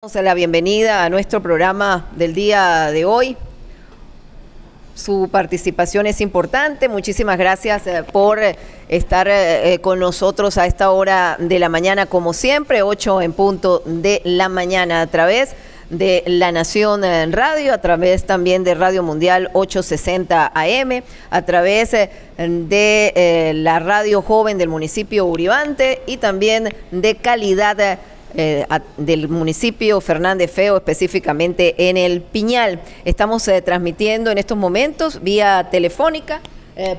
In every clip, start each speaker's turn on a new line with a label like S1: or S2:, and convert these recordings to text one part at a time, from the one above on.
S1: Damos la bienvenida a nuestro programa del día de hoy. Su participación es importante. Muchísimas gracias por estar con nosotros a esta hora de la mañana, como siempre, 8 en punto de la mañana, a través de La Nación Radio, a través también de Radio Mundial 860 AM, a través de la Radio Joven del municipio Uribante y también de Calidad del municipio Fernández Feo, específicamente en El Piñal. Estamos transmitiendo en estos momentos vía telefónica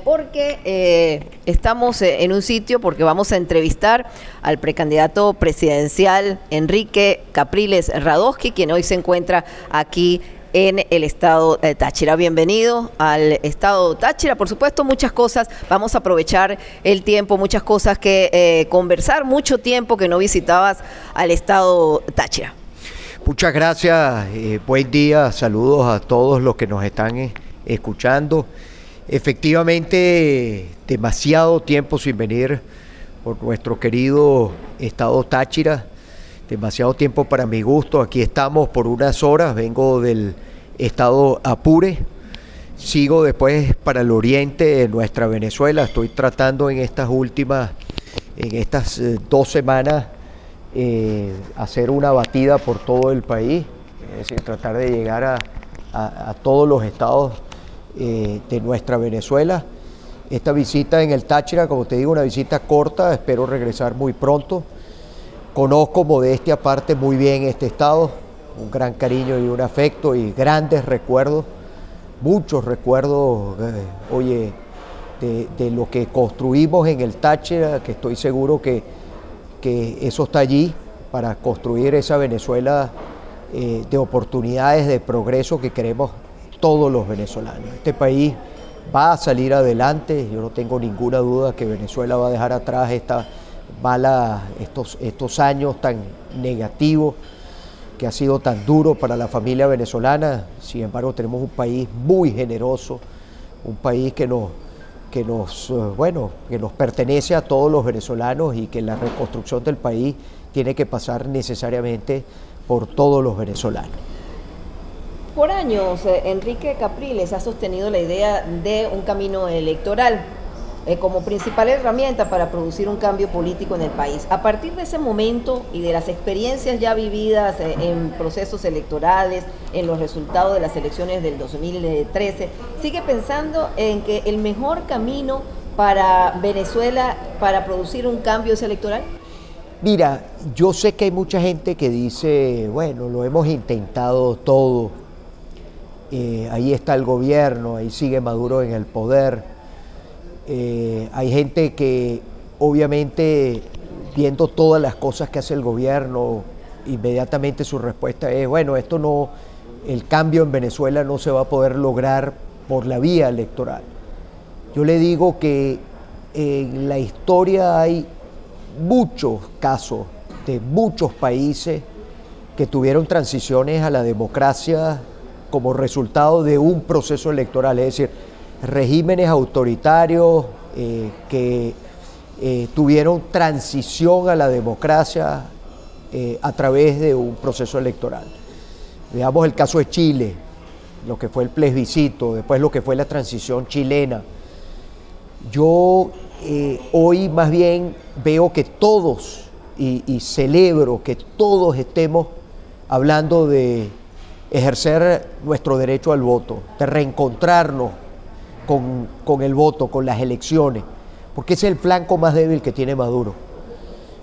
S1: porque estamos en un sitio porque vamos a entrevistar al precandidato presidencial Enrique Capriles Radosky, quien hoy se encuentra aquí en el estado de Táchira. Bienvenido al estado de Táchira. Por supuesto, muchas cosas, vamos a aprovechar el tiempo, muchas cosas que conversar, mucho tiempo que no visitabas al estado de Táchira.
S2: Muchas gracias, buen día, saludos a todos los que nos están escuchando. Efectivamente, demasiado tiempo sin venir por nuestro querido estado Táchira. Demasiado tiempo para mi gusto. Aquí estamos por unas horas. Vengo del estado Apure. Sigo después para el oriente de nuestra Venezuela. Estoy tratando en estas 2 semanas, hacer una batida por todo el país. Es decir, tratar de llegar a todos los estados de nuestra Venezuela. Esta visita en el Táchira, como te digo, una visita corta. Espero regresar muy pronto. Conozco, modestia aparte, muy bien este estado, un gran cariño y un afecto y grandes recuerdos, muchos recuerdos, de lo que construimos en el Táchira, que estoy seguro que eso está allí para construir esa Venezuela de oportunidades, de progreso que queremos todos los venezolanos. Este país va a salir adelante, yo no tengo ninguna duda que Venezuela va a dejar atrás estos años tan negativos que ha sido tan duro para la familia venezolana. Sin embargo, tenemos un país muy generoso, un país que nos pertenece a todos los venezolanos y que la reconstrucción del país tiene que pasar necesariamente por todos los venezolanos.
S1: Por años, Enrique Capriles ha sostenido la idea de un camino electoral como principal herramienta para producir un cambio político en el país. A partir de ese momento y de las experiencias ya vividas en procesos electorales, en los resultados de las elecciones del 2013, ¿sigue pensando en que el mejor camino para Venezuela para producir un cambio es electoral?
S2: Mira, yo sé que hay mucha gente que dice, bueno, lo hemos intentado todo, ahí está el gobierno, ahí sigue Maduro en el poder. Hay gente que obviamente viendo todas las cosas que hace el gobierno, inmediatamente su respuesta es, bueno, el cambio en Venezuela no se va a poder lograr por la vía electoral. Yo le digo que en la historia hay muchos casos de muchos países que tuvieron transiciones a la democracia como resultado de un proceso electoral, es decir, regímenes autoritarios que tuvieron transición a la democracia a través de un proceso electoral. Veamos el caso de Chile, lo que fue el plebiscito, después lo que fue la transición chilena. Yo hoy más bien veo que todos, y celebro que todos estemos hablando de ejercer nuestro derecho al voto, de reencontrarnos con el voto, con las elecciones, porque ese es el flanco más débil que tiene Maduro.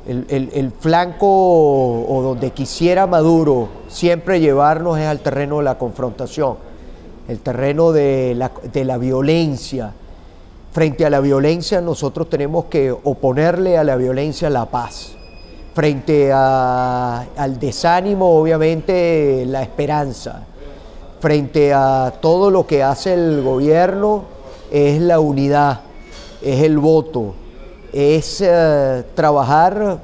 S2: El flanco o donde quisiera Maduro siempre llevarnos es al terreno de la confrontación, el terreno de la violencia. Frente a la violencia nosotros tenemos que oponerle a la violencia la paz. Frente al desánimo, obviamente, la esperanza. Frente a todo lo que hace el gobierno es la unidad, es el voto, es trabajar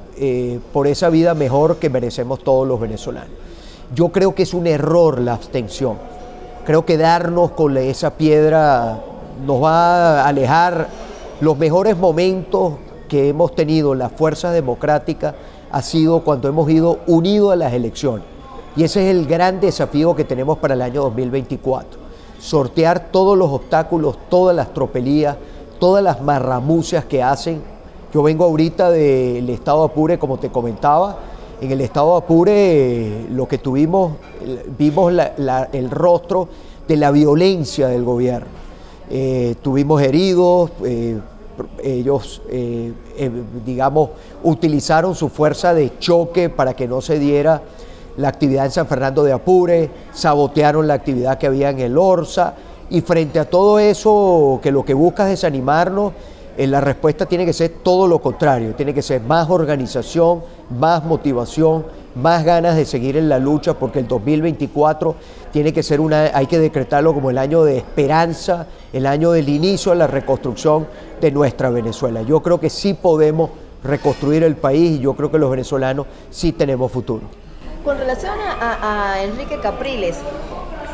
S2: por esa vida mejor que merecemos todos los venezolanos. Yo creo que es un error la abstención. Creo que darnos con esa piedra nos va a alejar. Los mejores momentos que hemos tenido las fuerzas democráticas ha sido cuando hemos ido unidos a las elecciones. Y ese es el gran desafío que tenemos para el año 2024. Sortear todos los obstáculos, todas las tropelías, todas las marramucias que hacen. Yo vengo ahorita del estado de Apure, como te comentaba. En el estado de Apure lo que tuvimos, vimos el rostro de la violencia del gobierno. Tuvimos heridos, ellos, digamos, utilizaron su fuerza de choque para que no se diera la actividad en San Fernando de Apure, sabotearon la actividad que había en el Orza, y frente a todo eso, que lo que busca es desanimarnos, la respuesta tiene que ser todo lo contrario, tiene que ser más organización, más motivación, más ganas de seguir en la lucha, porque el 2024 tiene que ser hay que decretarlo como el año de esperanza, el año del inicio de la reconstrucción de nuestra Venezuela. Yo creo que sí podemos reconstruir el país y yo creo que los venezolanos sí tenemos futuro.
S1: Con relación a Enrique Capriles,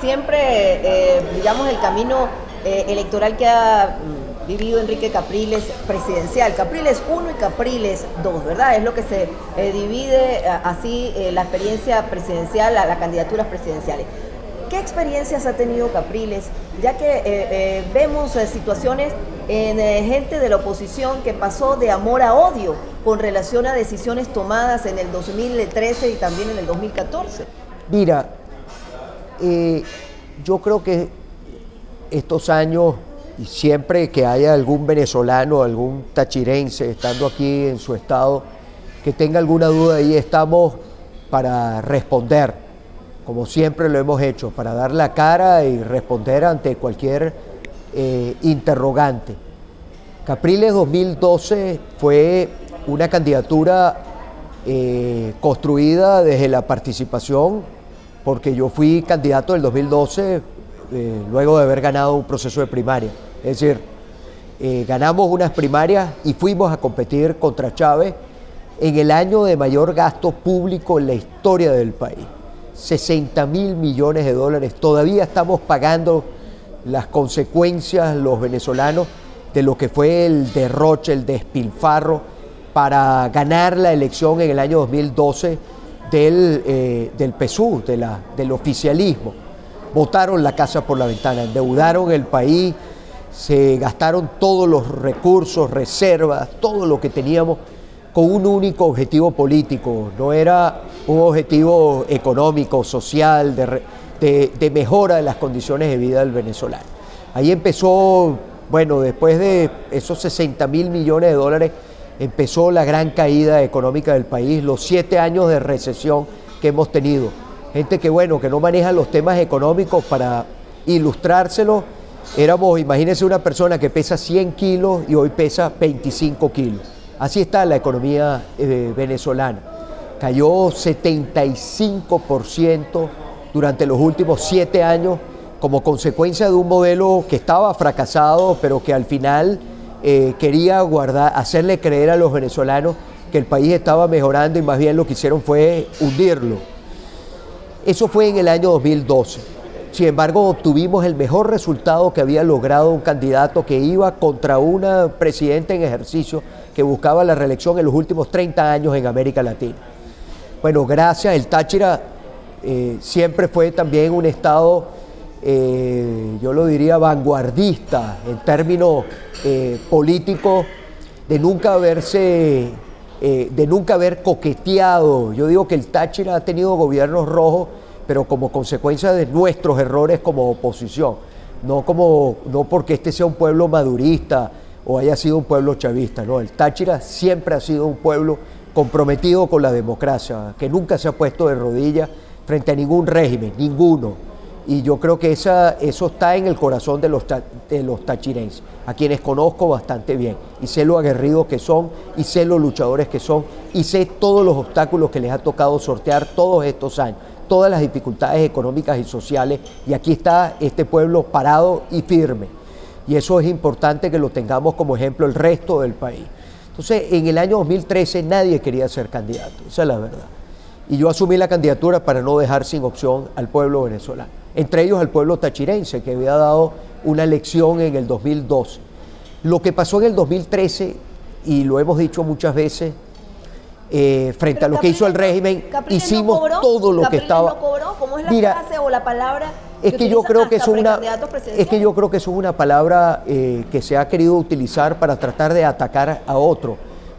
S1: siempre, digamos, el camino electoral que ha vivido Enrique Capriles presidencial, Capriles 1 y Capriles 2, ¿verdad? Es lo que se divide así la experiencia presidencial, las candidaturas presidenciales. ¿Qué experiencias ha tenido Capriles? Ya que vemos situaciones en gente de la oposición que pasó de amor a odio con relación a decisiones tomadas en el 2013 y también en el 2014.
S2: Mira, yo creo que estos años, y siempre que haya algún venezolano, algún tachirense estando aquí en su estado, que tenga alguna duda, ahí estamos para responder, como siempre lo hemos hecho, para dar la cara y responder ante cualquier interrogante. Capriles 2012 fue una candidatura construida desde la participación, porque yo fui candidato del 2012 luego de haber ganado un proceso de primaria. Es decir, ganamos unas primarias y fuimos a competir contra Chávez en el año de mayor gasto público en la historia del país. 60.000 millones de dólares. Todavía estamos pagando las consecuencias los venezolanos de lo que fue el derroche, el despilfarro para ganar la elección en el año 2012 del PSUV, del oficialismo. Botaron la casa por la ventana, endeudaron el país, se gastaron todos los recursos, reservas, todo lo que teníamos con un único objetivo político. No era un objetivo económico, social, de mejora de las condiciones de vida del venezolano. Ahí empezó, bueno, después de esos 60.000 millones de dólares, empezó la gran caída económica del país, los 7 años de recesión que hemos tenido. Gente que, bueno, que no maneja los temas económicos. Para ilustrárselo, imagínense una persona que pesa 100 kilos y hoy pesa 25 kilos. Así está la economía venezolana. Cayó 75% durante los últimos 7 años como consecuencia de un modelo que estaba fracasado, pero que al final quería hacerle creer a los venezolanos que el país estaba mejorando y más bien lo que hicieron fue hundirlo. Eso fue en el año 2012. Sin embargo, obtuvimos el mejor resultado que había logrado un candidato que iba contra una presidenta en ejercicio que buscaba la reelección en los últimos 30 años en América Latina. Bueno, gracias, el Táchira siempre fue también un estado, yo lo diría, vanguardista en términos políticos, de nunca haber coqueteado. Yo digo que el Táchira ha tenido gobiernos rojos, pero como consecuencia de nuestros errores como oposición, no porque este sea un pueblo madurista o haya sido un pueblo chavista, no. El Táchira siempre ha sido un pueblo comprometido con la democracia, que nunca se ha puesto de rodillas frente a ningún régimen, ninguno. Y yo creo que eso está en el corazón de los tachirenses, a quienes conozco bastante bien, y sé lo aguerridos que son, y sé los luchadores que son, y sé todos los obstáculos que les ha tocado sortear todos estos años, todas las dificultades económicas y sociales, y aquí está este pueblo parado y firme. Y eso es importante que lo tengamos como ejemplo el resto del país. Entonces, en el año 2013 nadie quería ser candidato, esa es la verdad. Y yo asumí la candidatura para no dejar sin opción al pueblo venezolano, entre ellos al pueblo tachirense, que había dado una elección en el 2012. Lo que pasó en el 2013, y lo hemos dicho muchas veces, frente a lo que hizo el régimen.
S1: Capriles
S2: hicimos
S1: no cobró,
S2: todo lo que
S1: Capriles
S2: estaba.
S1: No cobró. ¿Cómo es la
S2: Mira,
S1: frase o la palabra?
S2: Es que yo creo que
S1: es
S2: es una palabra que se ha querido utilizar para tratar de atacar a otro,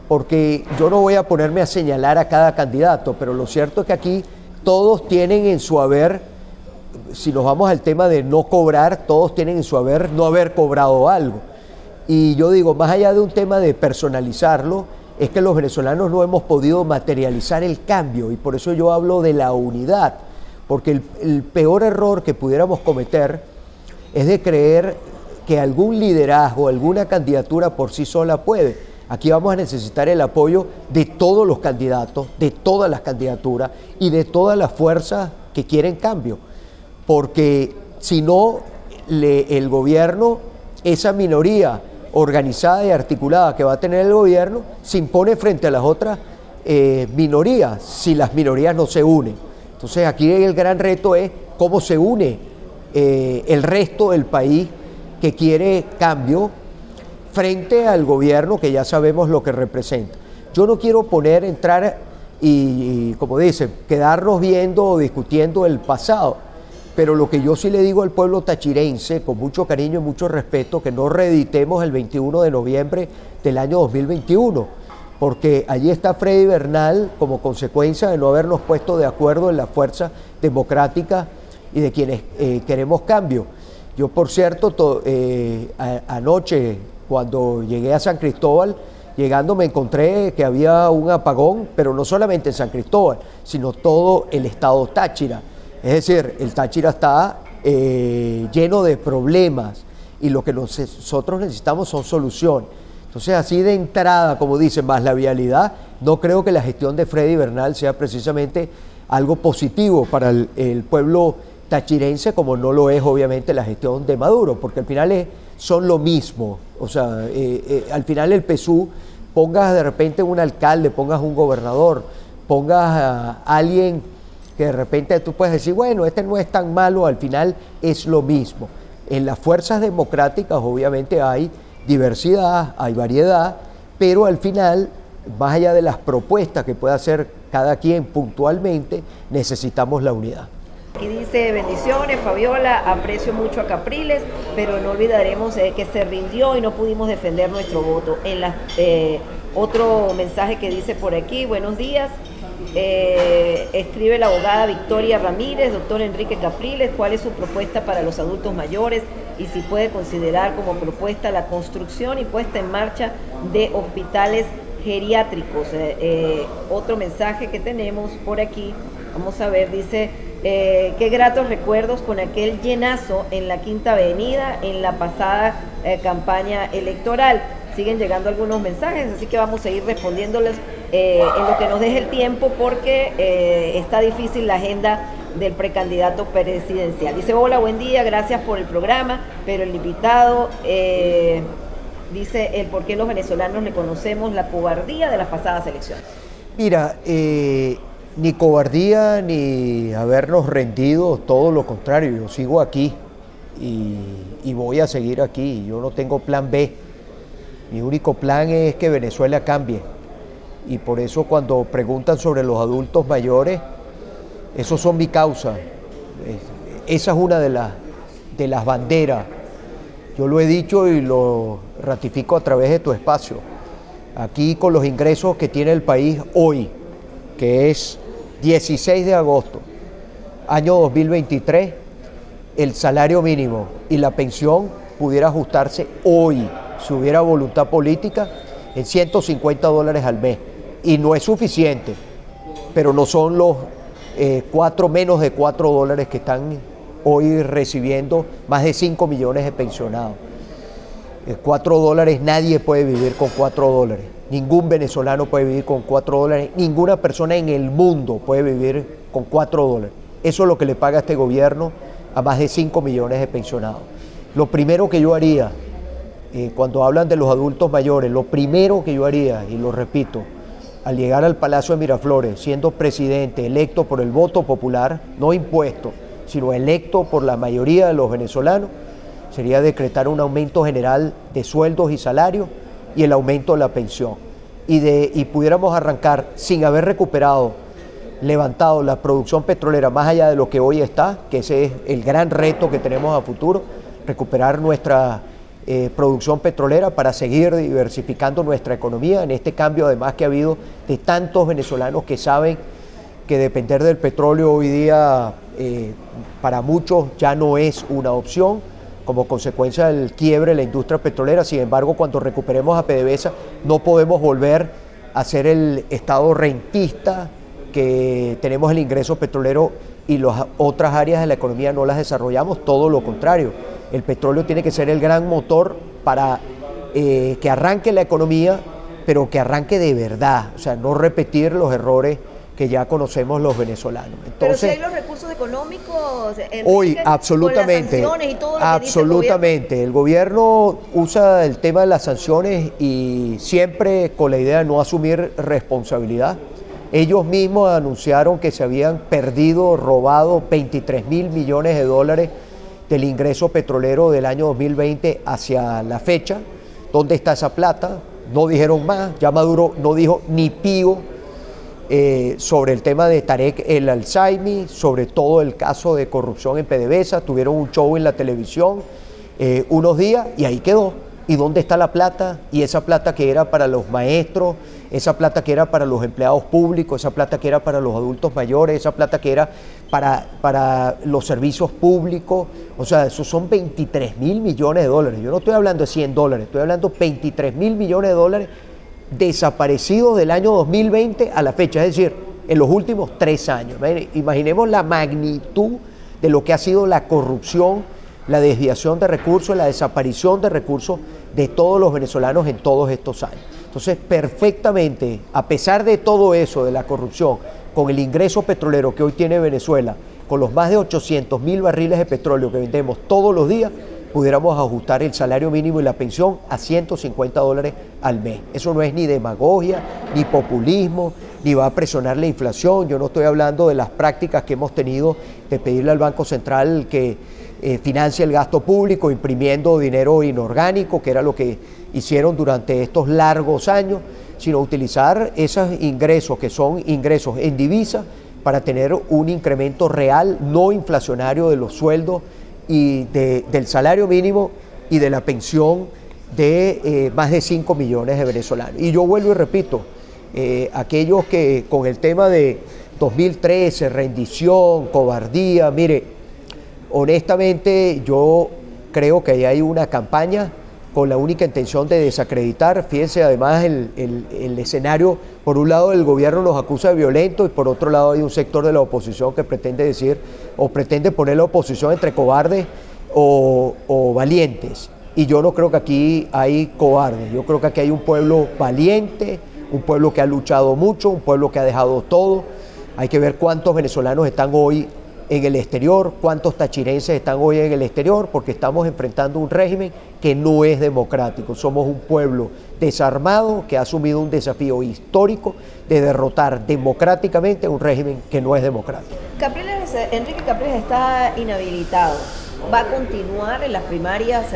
S2: porque yo no voy a ponerme a señalar a cada candidato, pero lo cierto es que aquí todos tienen en su haber, si nos vamos al tema de no cobrar, todos tienen en su haber no haber cobrado algo. Y yo digo, más allá de un tema de personalizarlo, es que los venezolanos no hemos podido materializar el cambio, y por eso yo hablo de la unidad. Porque el peor error que pudiéramos cometer es de creer que algún liderazgo, alguna candidatura por sí sola puede. Aquí vamos a necesitar el apoyo de todos los candidatos, de todas las candidaturas y de todas las fuerzas que quieren cambio. Porque si no, el gobierno, esa minoría organizada y articulada que va a tener el gobierno, se impone frente a las otras minorías, si las minorías no se unen. Entonces aquí el gran reto es cómo se une el resto del país que quiere cambio frente al gobierno que ya sabemos lo que representa. Yo no quiero entrar y como dicen, quedarnos viendo o discutiendo el pasado, pero lo que yo sí le digo al pueblo tachirense, con mucho cariño y mucho respeto, que no reeditemos el 21 de noviembre del año 2021. Porque allí está Freddy Bernal como consecuencia de no habernos puesto de acuerdo en la fuerza democrática y de quienes queremos cambio. Yo, por cierto, anoche cuando llegué a San Cristóbal, llegando me encontré que había un apagón, pero no solamente en San Cristóbal, sino todo el estado Táchira. Es decir, el Táchira está lleno de problemas y lo que nosotros necesitamos son soluciones. Entonces, así de entrada, como dicen, más la vialidad, no creo que la gestión de Freddy Bernal sea precisamente algo positivo para el pueblo tachirense, como no lo es obviamente la gestión de Maduro, porque al final son lo mismo. O sea, al final el PSUV, pongas de repente un alcalde, pongas un gobernador, pongas a alguien que de repente tú puedes decir, bueno, este no es tan malo, al final es lo mismo. En las fuerzas democráticas obviamente hay diversidad, hay variedad, pero al final, más allá de las propuestas que pueda hacer cada quien puntualmente, necesitamos la unidad.
S1: Aquí dice, bendiciones, Fabiola, aprecio mucho a Capriles, pero no olvidaremos que se rindió y no pudimos defender nuestro voto. Otro mensaje que dice por aquí, buenos días, escribe la abogada Victoria Ramírez, doctor Enrique Capriles, ¿cuál es su propuesta para los adultos mayores? Y si puede considerar como propuesta la construcción y puesta en marcha de hospitales geriátricos. Otro mensaje que tenemos por aquí, vamos a ver, dice, qué gratos recuerdos con aquel llenazo en la Quinta Avenida en la pasada campaña electoral. Siguen llegando algunos mensajes, así que vamos a ir respondiéndoles en lo que nos deje el tiempo, porque está difícil la agenda del precandidato presidencial. Dice, hola, buen día, gracias por el programa, pero el invitado dice el por qué los venezolanos le conocemos la cobardía de las pasadas elecciones.
S2: Mira, ni cobardía ni habernos rendido, todo lo contrario, yo sigo aquí y voy a seguir aquí, yo no tengo plan B. Mi único plan es que Venezuela cambie, y por eso cuando preguntan sobre los adultos mayores, esos son mi causa. Esa es una de las banderas. Yo lo he dicho y lo ratifico a través de tu espacio. Aquí con los ingresos que tiene el país hoy, que es 16 de agosto, año 2023, el salario mínimo y la pensión pudiera ajustarse hoy, si hubiera voluntad política, en $150 al mes. Y no es suficiente, pero no son los menos de $4 que están hoy recibiendo más de 5 millones de pensionados. $4, nadie puede vivir con $4. Ningún venezolano puede vivir con $4. Ninguna persona en el mundo puede vivir con $4. Eso es lo que le paga este gobierno a más de 5 millones de pensionados. Lo primero que yo haría, cuando hablan de los adultos mayores, lo primero que yo haría, y lo repito, al llegar al Palacio de Miraflores, siendo presidente electo por el voto popular, no impuesto, sino electo por la mayoría de los venezolanos, sería decretar un aumento general de sueldos y salarios y el aumento de la pensión. y pudiéramos arrancar sin haber levantado la producción petrolera más allá de lo que hoy está, que ese es el gran reto que tenemos a futuro, recuperar nuestra producción petrolera para seguir diversificando nuestra economía en este cambio además que ha habido de tantos venezolanos que saben que depender del petróleo hoy día para muchos ya no es una opción como consecuencia del quiebre de la industria petrolera. Sin embargo, cuando recuperemos a PDVSA no podemos volver a ser el estado rentista que tenemos el ingreso petrolero y las otras áreas de la economía no las desarrollamos, todo lo contrario. El petróleo tiene que ser el gran motor para que arranque la economía, pero que arranque de verdad, o sea, no repetir los errores que ya conocemos los venezolanos. Entonces,
S1: pero si hay los recursos económicos, Enrique,
S2: hoy absolutamente,
S1: con las sanciones y todo lo
S2: absolutamente. El gobierno usa el tema de las sanciones y siempre con la idea de no asumir responsabilidad. Ellos mismos anunciaron que se habían perdido, robado 23.000 millones de dólares del ingreso petrolero del año 2020 hacia la fecha. ¿Dónde está esa plata? No dijeron más, ya Maduro no dijo ni pío sobre el tema de Tarek El Al-Saimi, sobre todo el caso de corrupción en PDVSA. Tuvieron un show en la televisión unos días y ahí quedó. ¿Y dónde está la plata? Y esa plata que era para los maestros, esa plata que era para los empleados públicos, esa plata que era para los adultos mayores, esa plata que era para los servicios públicos. O sea, esos son 23.000 millones de dólares. Yo no estoy hablando de 100 dólares, estoy hablando de 23.000 millones de dólares desaparecidos del año 2020 a la fecha, es decir, en los últimos 3 años. Imaginemos la magnitud de lo que ha sido la corrupción, la desviación de recursos, la desaparición de recursos de todos los venezolanos en todos estos años. Entonces, perfectamente, a pesar de todo eso, de la corrupción, con el ingreso petrolero que hoy tiene Venezuela, con los más de 800.000 barriles de petróleo que vendemos todos los días, pudiéramos ajustar el salario mínimo y la pensión a 150 dólares al mes. Eso no es ni demagogia, ni populismo, ni va a presionar la inflación. Yo no estoy hablando de las prácticas que hemos tenido de pedirle al Banco Central que financie el gasto público imprimiendo dinero inorgánico, que era lo que hicieron durante estos largos años, sino utilizar esos ingresos que son ingresos en divisa para tener un incremento real, no inflacionario de los sueldos y del salario mínimo y de la pensión de más de 5 millones de venezolanos. Y yo vuelvo y repito, aquellos que con el tema de 2013, rendición, cobardía, mire, honestamente yo creo que ahí hay una campaña con la única intención de desacreditar. Fíjense además el escenario, por un lado el gobierno nos acusa de violento y por otro lado hay un sector de la oposición que pretende decir o pretende poner la oposición entre cobardes o valientes. Y yo no creo que aquí hay cobardes, yo creo que aquí hay un pueblo valiente, un pueblo que ha luchado mucho, un pueblo que ha dejado todo. Hay que ver cuántos venezolanos están hoy en el exterior, cuántos tachirenses están hoy en el exterior, porque estamos enfrentando un régimen que no es democrático. Somos un pueblo desarmado que ha asumido un desafío histórico de derrotar democráticamente un régimen que no es democrático.
S1: Enrique Capriles está inhabilitado. ¿Va a continuar en las primarias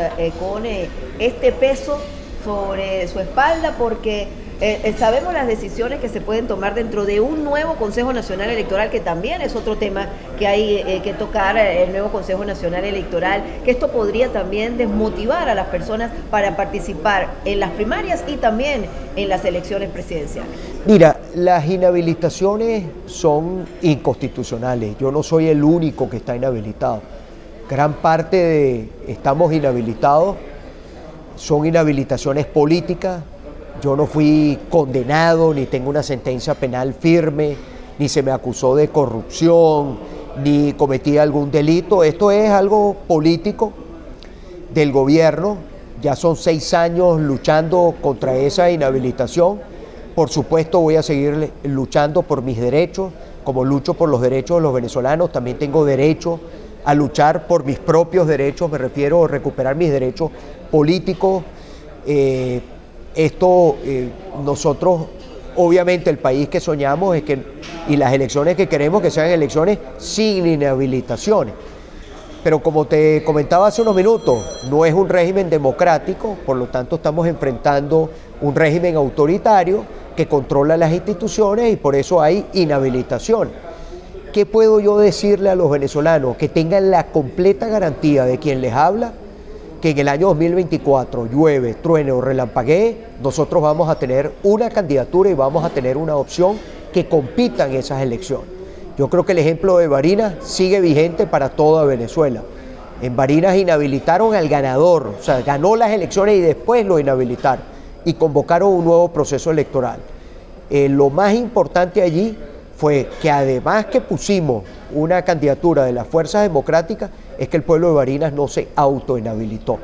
S1: con este peso sobre su espalda? Porque sabemos las decisiones que se pueden tomar dentro de un nuevo Consejo Nacional Electoral, que también es otro tema que hay que tocar, el nuevo Consejo Nacional Electoral, que esto podría también desmotivar a las personas para participar en las primarias y también en las elecciones presidenciales.
S2: Mira, las inhabilitaciones son inconstitucionales. Yo no soy el único que está inhabilitado. Gran parte de estamos inhabilitados, son inhabilitaciones políticas. Yo no fui condenado, ni tengo una sentencia penal firme, ni se me acusó de corrupción, ni cometí algún delito. Esto es algo político del gobierno. Ya son 6 años luchando contra esa inhabilitación. Por supuesto voy a seguir luchando por mis derechos, como lucho por los derechos de los venezolanos. También tengo derecho a luchar por mis propios derechos, me refiero a recuperar mis derechos políticos. Nosotros, obviamente el país que soñamos y las elecciones que queremos que sean elecciones sin inhabilitaciones. Pero como te comentaba hace unos minutos, no es un régimen democrático, por lo tanto estamos enfrentando un régimen autoritario que controla las instituciones y por eso hay inhabilitación. ¿Qué puedo yo decirle a los venezolanos? Que tengan la completa garantía de quien les habla, que en el año 2024 llueve, truene o relampaguee, nosotros vamos a tener una candidatura y vamos a tener una opción que compita en esas elecciones. Yo creo que el ejemplo de Barinas sigue vigente para toda Venezuela. En Barinas inhabilitaron al ganador, o sea, ganó las elecciones y después lo inhabilitaron y convocaron un nuevo proceso electoral. Lo más importante allí fue que además que pusimos una candidatura de las fuerzas democráticas, es que el pueblo de Barinas no se autoinhabilitó.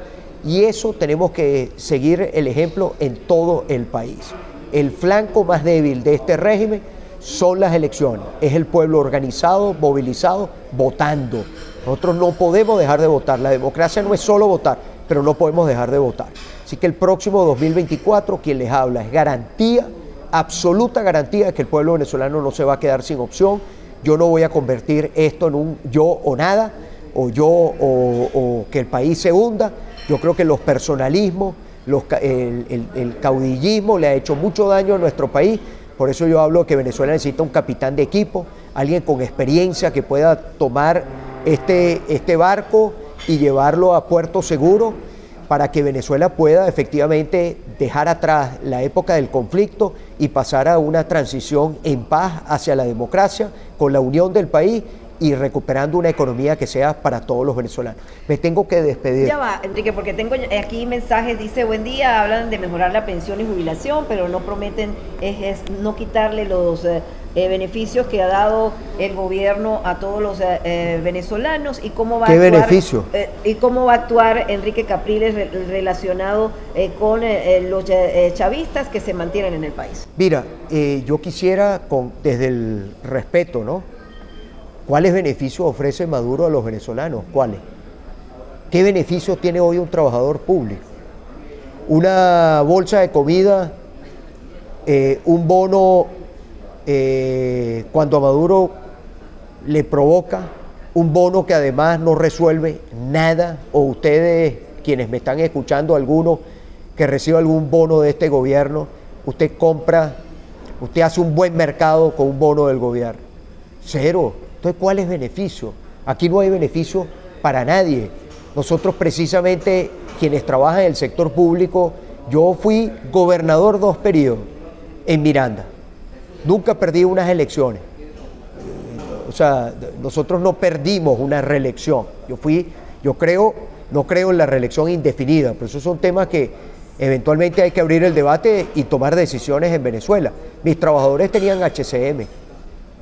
S2: Y eso tenemos que seguir el ejemplo en todo el país. El flanco más débil de este régimen son las elecciones, es el pueblo organizado, movilizado, votando. Nosotros no podemos dejar de votar, la democracia no es solo votar, pero no podemos dejar de votar. Así que el próximo 2024 quien les habla es garantía, absoluta garantía de que el pueblo venezolano no se va a quedar sin opción. Yo no voy a convertir esto en un yo o nada, o que el país se hunda. Yo creo que los personalismos, el caudillismo le ha hecho mucho daño a nuestro país. Por eso yo hablo que Venezuela necesita un capitán de equipo, alguien con experiencia que pueda tomar este barco y llevarlo a puerto seguro para que Venezuela pueda efectivamente dejar atrás la época del conflicto y pasar a una transición en paz hacia la democracia, con la unión del país y recuperando una economía que sea para todos los venezolanos. Me tengo que despedir.
S1: Ya va, Enrique, porque tengo aquí mensajes, dice, buen día, hablan de mejorar la pensión y jubilación, pero no prometen es no quitarle los beneficios que ha dado el gobierno a todos los venezolanos y cómo va
S2: ¿Qué beneficio?
S1: Y cómo va a actuar Enrique Capriles relacionado con los chavistas que se mantienen en el país.
S2: Mira, yo quisiera, desde el respeto, ¿no? ¿Cuáles beneficios ofrece Maduro a los venezolanos? ¿Cuáles? ¿Qué beneficios tiene hoy un trabajador público? Una bolsa de comida, un bono cuando a Maduro le provoca, un bono que además no resuelve nada, o ustedes, quienes me están escuchando, algunos que reciban algún bono de este gobierno, usted compra, usted hace un buen mercado con un bono del gobierno. Cero. Entonces, ¿cuál es el beneficio? Aquí no hay beneficio para nadie. Nosotros precisamente, quienes trabajan en el sector público, yo fui gobernador 2 periodos en Miranda. Nunca perdí unas elecciones. O sea, nosotros no perdimos una reelección. No creo en la reelección indefinida, pero esos son temas que eventualmente hay que abrir el debate y tomar decisiones en Venezuela. Mis trabajadores tenían HCM.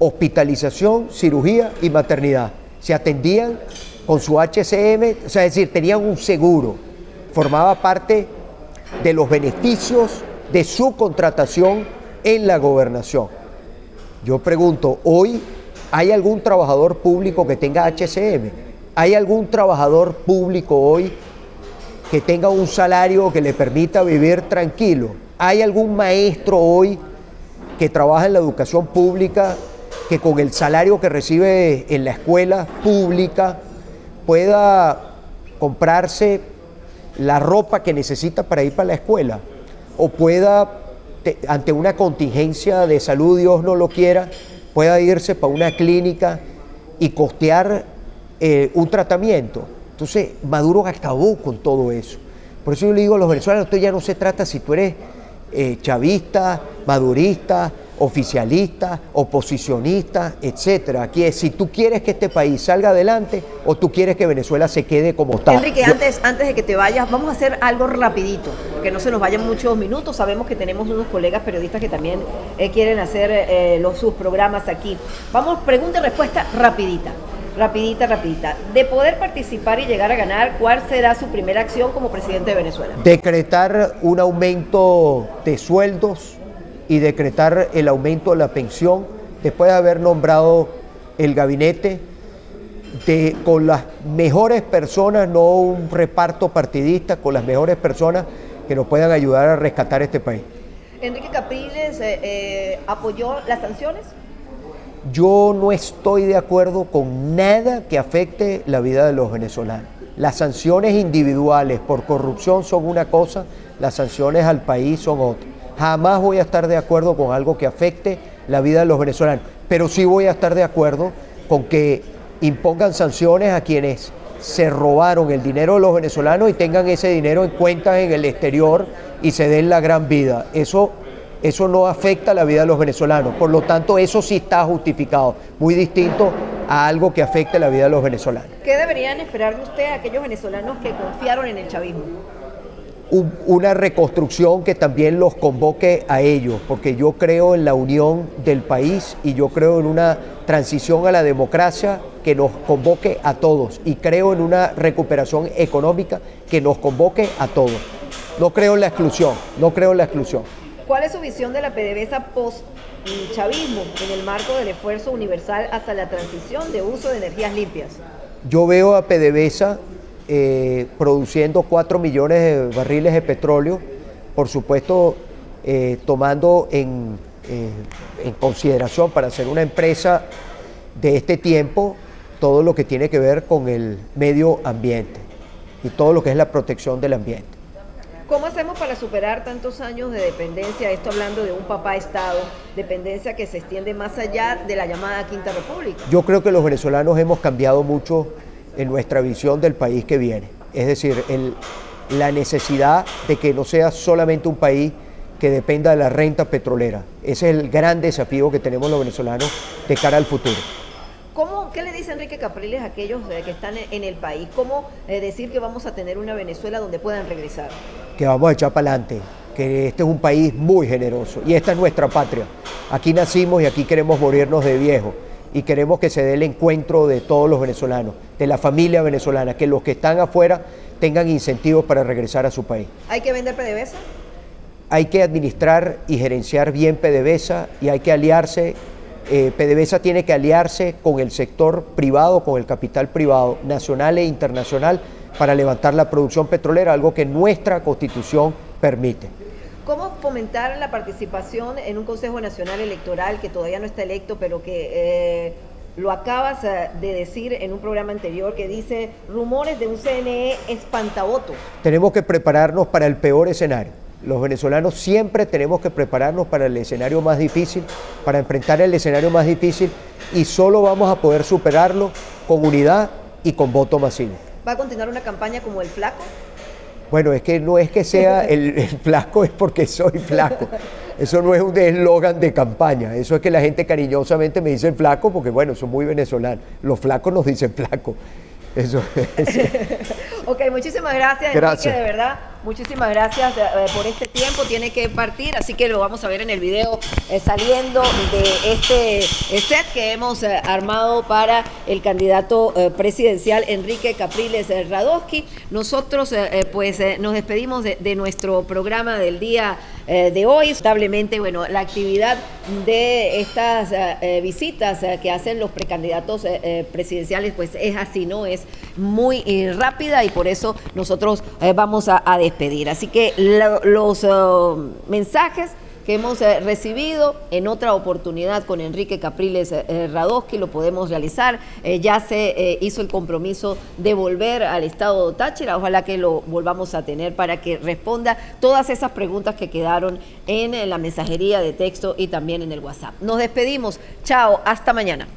S2: Hospitalización, cirugía y maternidad. Se atendían con su HCM, o sea, es decir, tenían un seguro. Formaba parte de los beneficios de su contratación en la gobernación. Yo pregunto, ¿hoy hay algún trabajador público que tenga HCM? ¿Hay algún trabajador público hoy que tenga un salario que le permita vivir tranquilo? ¿Hay algún maestro hoy que trabaja en la educación pública que con el salario que recibe en la escuela pública pueda comprarse la ropa que necesita para ir para la escuela? O pueda, ante una contingencia de salud, Dios no lo quiera, pueda irse para una clínica y costear un tratamiento. Entonces, Maduro acabó con todo eso. Por eso yo le digo a los venezolanos, esto ya no se trata si tú eres chavista, madurista, oficialista, oposicionista, etcétera. Aquí es si tú quieres que este país salga adelante o tú quieres que Venezuela se quede como está.
S1: Enrique, antes de que te vayas, vamos a hacer algo rapidito, que no se nos vayan muchos minutos. Sabemos que tenemos unos colegas periodistas que también quieren hacer sus programas aquí. Vamos, pregunta y respuesta rapidita. De poder participar y llegar a ganar, ¿cuál será su primera acción como presidente de Venezuela?
S2: Decretar un aumento de sueldos y decretar el aumento de la pensión, después de haber nombrado el gabinete con las mejores personas, no un reparto partidista, con las mejores personas que nos puedan ayudar a rescatar este país.
S1: Enrique Capriles apoyó las sanciones.
S2: Yo no estoy de acuerdo con nada que afecte la vida de los venezolanos. Las sanciones individuales por corrupción son una cosa, las sanciones al país son otra. Jamás voy a estar de acuerdo con algo que afecte la vida de los venezolanos, pero sí voy a estar de acuerdo con que impongan sanciones a quienes se robaron el dinero de los venezolanos y tengan ese dinero en cuentas en el exterior y se den la gran vida. Eso no afecta la vida de los venezolanos, por lo tanto eso sí está justificado, muy distinto a algo que afecte la vida de los venezolanos.
S1: ¿Qué deberían esperar de usted aquellos venezolanos que confiaron en el chavismo?
S2: Una reconstrucción que también los convoque a ellos, porque yo creo en la unión del país y yo creo en una transición a la democracia que nos convoque a todos y creo en una recuperación económica que nos convoque a todos. No creo en la exclusión, no creo en la exclusión.
S1: ¿Cuál es su visión de la PDVSA post-chavismo en el marco del esfuerzo universal hacia la transición de uso de energías limpias?
S2: Yo veo a PDVSA produciendo 4 millones de barriles de petróleo, por supuesto tomando en consideración para ser una empresa de este tiempo todo lo que tiene que ver con el medio ambiente y todo lo que es la protección del ambiente.
S1: ¿Cómo hacemos para superar tantos años de dependencia? Esto hablando de un papá Estado, dependencia que se extiende más allá de la llamada Quinta República.
S2: Yo creo que los venezolanos hemos cambiado mucho en nuestra visión del país que viene. Es decir, la necesidad de que no sea solamente un país que dependa de la renta petrolera. Ese es el gran desafío que tenemos los venezolanos de cara al futuro.
S1: ¿Qué le dice Enrique Capriles a aquellos que están en el país? ¿Cómo decir que vamos a tener una Venezuela donde puedan regresar?
S2: Que vamos a echar para adelante, que este es un país muy generoso y esta es nuestra patria. Aquí nacimos y aquí queremos morirnos de viejos y queremos que se dé el encuentro de todos los venezolanos, de la familia venezolana, que los que están afuera tengan incentivos para regresar a su país.
S1: ¿Hay que vender PDVSA?
S2: Hay que administrar y gerenciar bien PDVSA y hay que aliarse. PDVSA tiene que aliarse con el sector privado, con el capital privado, nacional e internacional, para levantar la producción petrolera, algo que nuestra Constitución permite.
S1: ¿Cómo fomentar la participación en un Consejo Nacional Electoral que todavía no está electo, pero que lo acabas de decir en un programa anterior, que dice rumores de un CNE espantavotos?
S2: Tenemos que prepararnos para el peor escenario. Los venezolanos siempre tenemos que prepararnos para el escenario más difícil, para enfrentar el escenario más difícil, y solo vamos a poder superarlo con unidad y con voto masivo.
S1: ¿Va a continuar una campaña como el Flaco?
S2: Bueno, es que no es que sea el flaco, es porque soy flaco. Eso no es un eslogan de campaña, eso es que la gente cariñosamente me dice flaco porque, bueno, son muy venezolanos. Los flacos nos dicen flaco. Eso es.
S1: Ok, muchísimas gracias, Enrique, de verdad. Muchísimas gracias por este tiempo. Tiene que partir, así que lo vamos a ver en el video saliendo de este set que hemos armado para el candidato presidencial Enrique Capriles Radosky. Nosotros nos despedimos de nuestro programa del día de hoy. Lamentablemente, bueno, la actividad de estas visitas que hacen los precandidatos presidenciales pues es así, ¿no? Es muy rápida y por eso nosotros vamos a despedir. Así que los mensajes que hemos recibido en otra oportunidad con Enrique Capriles Radosky lo podemos realizar. Ya se hizo el compromiso de volver al estado de Táchira. Ojalá que lo volvamos a tener para que responda todas esas preguntas que quedaron en la mensajería de texto y también en el WhatsApp. Nos despedimos. Chao, hasta mañana.